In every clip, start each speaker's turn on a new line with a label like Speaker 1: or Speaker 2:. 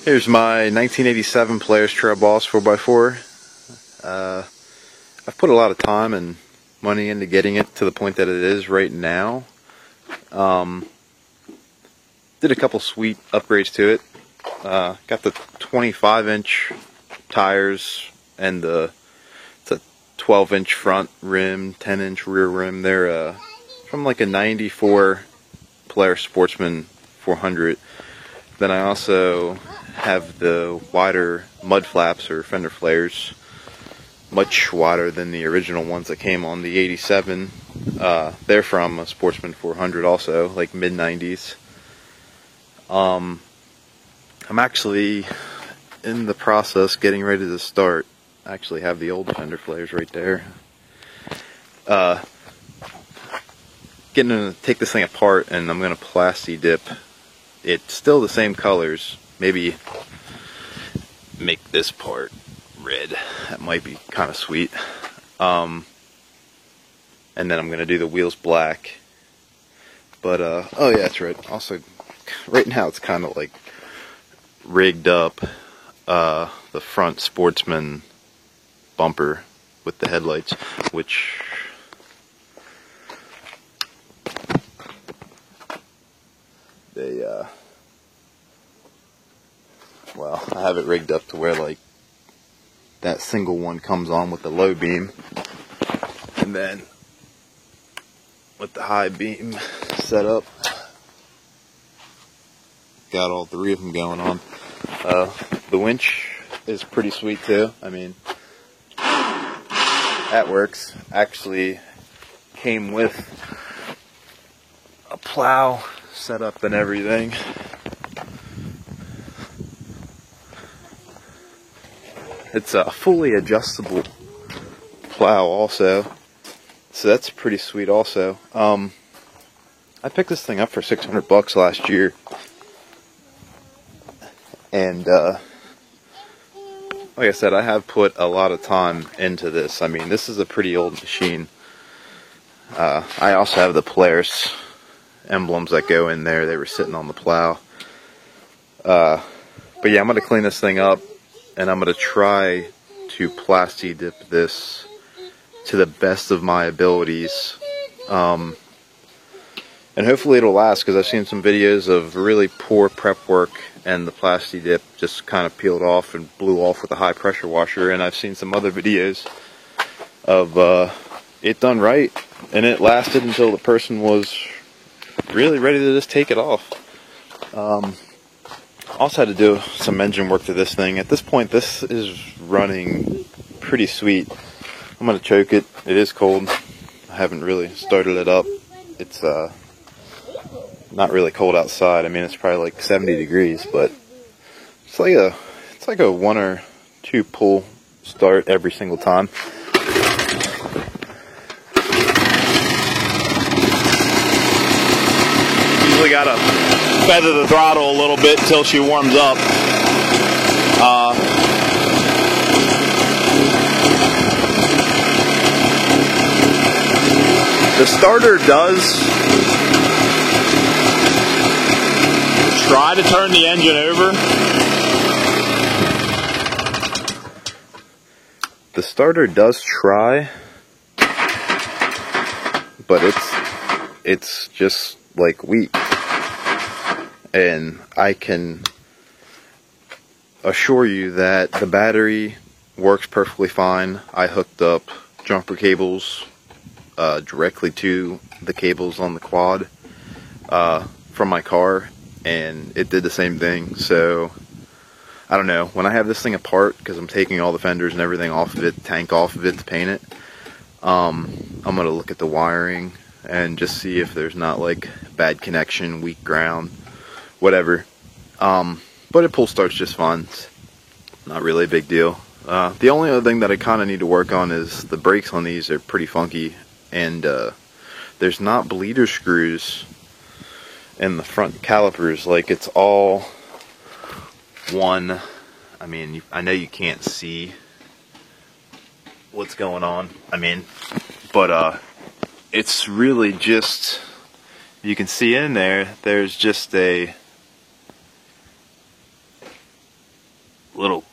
Speaker 1: Here's my 1987 Polaris Trail Boss 4x4. I've put a lot of time and money into getting it to the point that it is right now. Did a couple sweet upgrades to it. Got the 25-inch tires and it's a 12-inch front rim, 10-inch rear rim. They're from like a 94 Polaris Sportsman 400. Then I also have the wider mud flaps or fender flares, much wider than the original ones that came on the 87. They're from a Sportsman 400 also, like mid-90s. I'm actually in the process getting ready to start. I actually have the old fender flares right there. Getting to take this thing apart, and I'm going to plasti dip. It's still the same colors. Maybe make this part red. That might be kind of sweet. And then I'm going to do the wheels black. But, oh yeah, that's right. Also, right now it's kind of like rigged up the front Sportsman bumper with the headlights, which they, well, I have it rigged up to where like that single one comes on with the low beam, and then with the high beam set up, got all three of them going on. The winch is pretty sweet too. I mean, that works. Actually came with a plow setup and everything. It's a fully adjustable plow also, so that's pretty sweet also. I picked this thing up for $600 last year, and like I said, I have put a lot of time into this. I mean, this is a pretty old machine. I also have the Polaris emblems that go in there. They were sitting on the plow. But yeah, I'm going to clean this thing up, and I'm going to try to plasti dip this to the best of my abilities. And hopefully it'll last, because I've seen some videos of really poor prep work and the plasti dip just kind of peeled off and blew off with a high pressure washer, and I've seen some other videos of it done right and it lasted until the person was really ready to just take it off. Also had to do some engine work to this thing. At this point, this is running pretty sweet. I'm going to choke it. It is cold. I haven't really started it up. It's not really cold outside. I mean, it's probably like 70 degrees, but it's like a 1 or 2 pull start every single time. Usually gotta feather the throttle a little bit till she warms up. The starter does try to turn the engine over. The starter does try, but it's just like weak. And I can assure you that the battery works perfectly fine. I hooked up jumper cables directly to the cables on the quad from my car, and it did the same thing. So I don't know, when I have this thing apart, because I'm taking all the fenders and everything off of it, tank off of it to paint it, I'm gonna look at the wiring and just see if there's not like bad connection, weak ground, whatever. But it pull starts just fine. It's not really a big deal. The only other thing that I kind of need to work on is the brakes on these are pretty funky, and there's not bleeder screws in the front calipers. Like, it's all one. I mean, I know you can't see what's going on, I mean, but it's really just, you can see in there, there's just a little,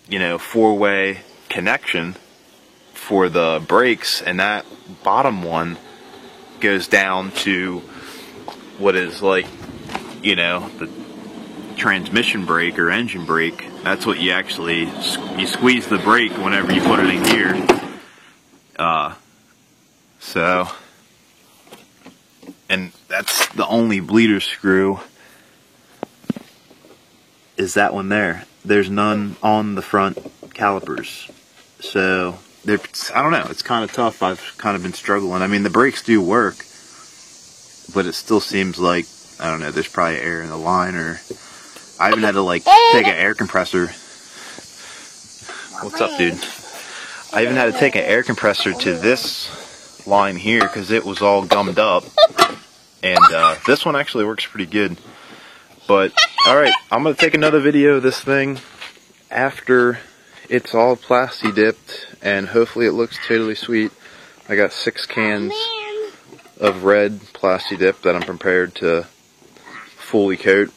Speaker 1: you know, four-way connection for the brakes, and that bottom one goes down to what is like, you know, the transmission brake or engine brake. That's what you actually, you squeeze the brake whenever you put it in gear. So, and that's the only bleeder screw, is that one there. There's none on the front calipers. So, I don't know, it's kind of tough. I've kind of been struggling. I mean, the brakes do work, but it still seems like, I don't know, there's probably air in the line, or I even had to like take an air compressor. What's up, dude? I even had to take an air compressor to this line here because it was all gummed up, and this one actually works pretty good. But alright, I'm gonna take another video of this thing after it's all plasti dipped, and hopefully it looks totally sweet. I got 6 cans of red plasti dip that I'm prepared to fully coat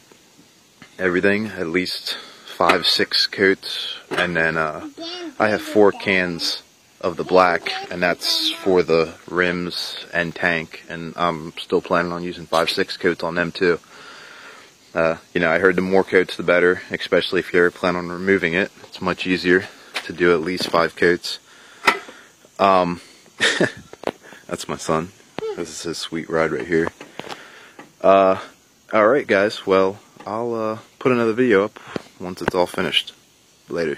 Speaker 1: everything, at least 5-6 coats, and then I have 4 cans of the black, and that's for the rims and tank, and I'm still planning on using 5-6 coats on them too. You know, I heard the more coats the better, especially if you're planning on removing it. It's much easier to do at least 5 coats. That's my son. This is his sweet ride right here. Alright guys, well, I'll put another video up once it's all finished. Later.